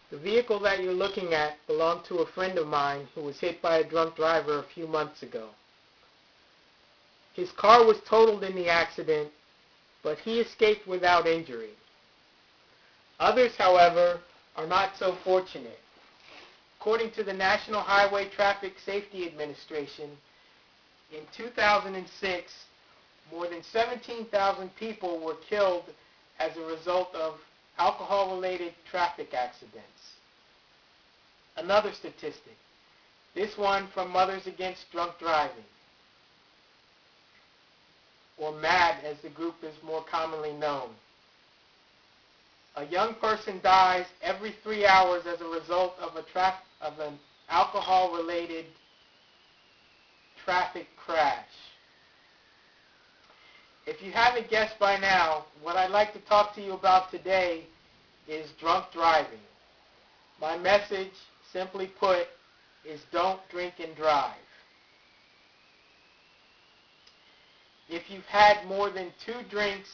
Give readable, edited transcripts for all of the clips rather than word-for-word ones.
The vehicle that you're looking at belonged to a friend of mine who was hit by a drunk driver a few months ago. His car was totaled in the accident, but he escaped without injury. Others, however, are not so fortunate. According to the National Highway Traffic Safety Administration, in 2006, more than 17,000 people were killed as a result of alcohol-related traffic accidents. Another statistic, this one from Mothers Against Drunk Driving, or MAD as the group is more commonly known. A young person dies every 3 hours as a result of an alcohol-related traffic crash. If you haven't guessed by now, what I'd like to talk to you about today is drunk driving. My message, simply put, is don't drink and drive. If you've had more than 2 drinks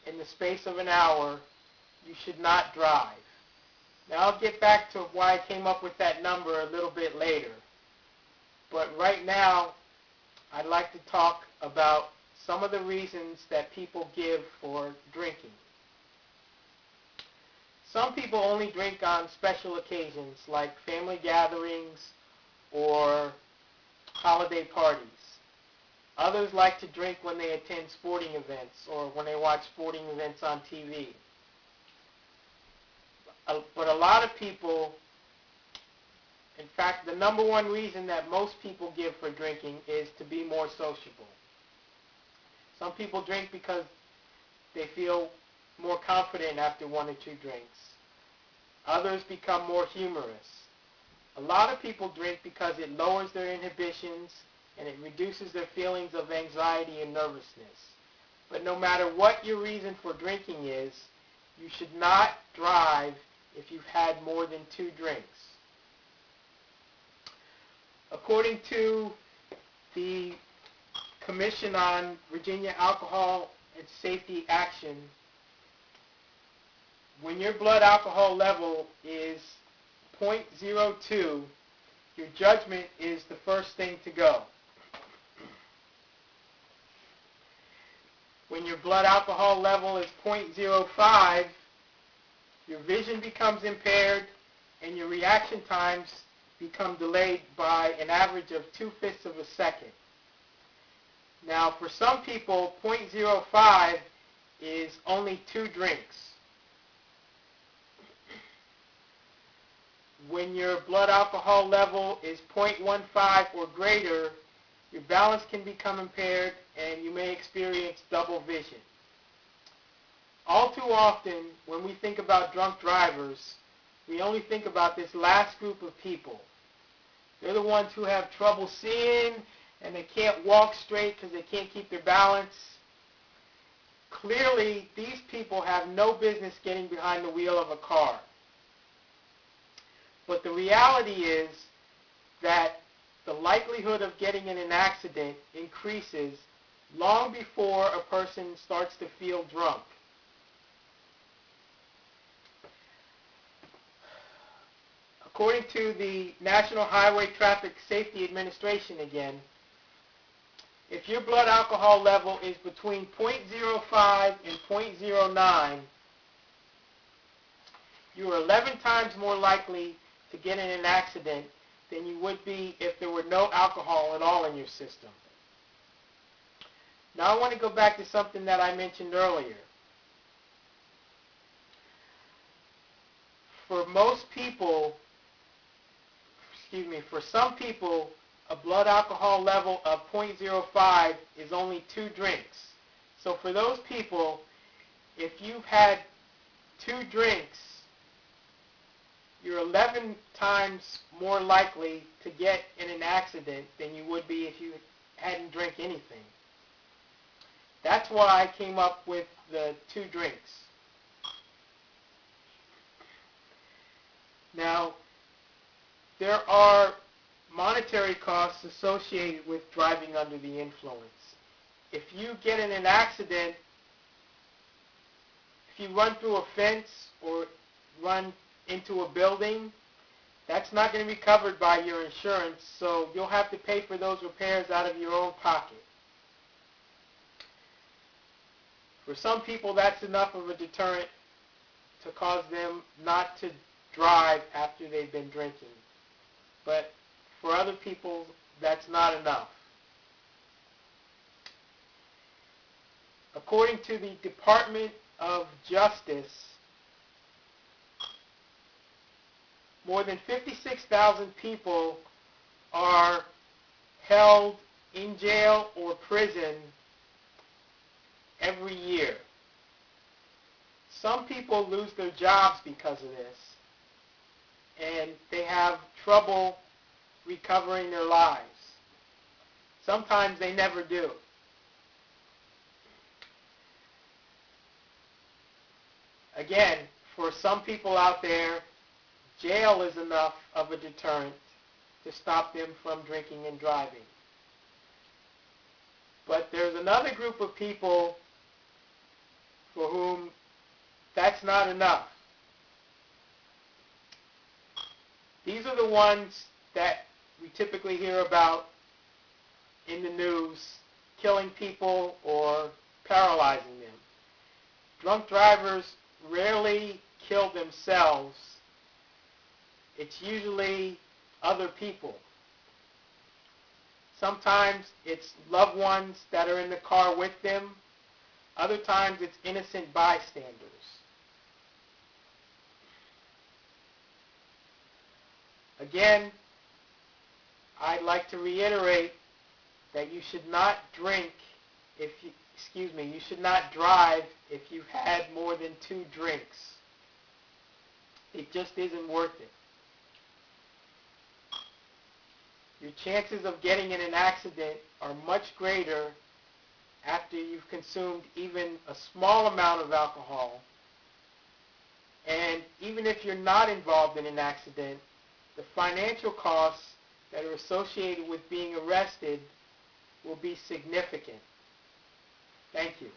in the space of an hour, you should not drive. Now I'll get back to why I came up with that number a little bit later. But right now, I'd like to talk about some of the reasons that people give for drinking. Some people only drink on special occasions like family gatherings or holiday parties. Others like to drink when they attend sporting events or when they watch sporting events on TV. But a lot of people, in fact, the number one reason that most people give for drinking is to be more sociable. Some people drink because they feel more confident after 1 or 2 drinks. Others become more humorous. A lot of people drink because it lowers their inhibitions and it reduces their feelings of anxiety and nervousness. But no matter what your reason for drinking is, you should not drive if you've had more than 2 drinks. According to the Commission on Virginia Alcohol and Safety Action, when your blood alcohol level is 0.02, your judgment is the first thing to go. When your blood alcohol level is 0.05, your vision becomes impaired and your reaction times become delayed by an average of 2/5 of a second. Now, for some people, 0.05 is only 2 drinks. When your blood alcohol level is 0.15 or greater, your balance can become impaired and you may experience double vision. All too often, when we think about drunk drivers, we only think about this last group of people. They're the ones who have trouble seeing and they can't walk straight because they can't keep their balance. Clearly, these people have no business getting behind the wheel of a car. But the reality is that the likelihood of getting in an accident increases long before a person starts to feel drunk. According to the National Highway Traffic Safety Administration again, if your blood alcohol level is between 0.05 and 0.09, you are 11 times more likely to get in an accident than you would be if there were no alcohol at all in your system. Now I want to go back to something that I mentioned earlier. For some people, a blood alcohol level of 0.05 is only 2 drinks. So for those people, if you've had 2 drinks, you're 11 times more likely to get in an accident than you would be if you hadn't drank anything. That's why I came up with the 2 drinks. Now, there are monetary costs associated with driving under the influence. If you get in an accident, if you run through a fence or run into a building, that's not going to be covered by your insurance, so you'll have to pay for those repairs out of your own pocket. For some people, that's enough of a deterrent to cause them not to drive after they've been drinking. But for other people, that's not enough. According to the Department of Justice, more than 56,000 people are held in jail or prison every year. Some people lose their jobs because of this, and they have trouble recovering their lives. Sometimes they never do. Again, for some people out there, jail is enough of a deterrent to stop them from drinking and driving. But there's another group of people for whom that's not enough. These are the ones that we typically hear about in the news, killing people or paralyzing them. Drunk drivers rarely kill themselves. It's usually other people. Sometimes it's loved ones that are in the car with them. Other times it's innocent bystanders. Again, I'd like to reiterate that you should not you should not drive if you've had more than 2 drinks. It just isn't worth it. Your chances of getting in an accident are much greater after you've consumed even a small amount of alcohol. And even if you're not involved in an accident, the financial costs that are associated with being arrested will be significant. Thank you.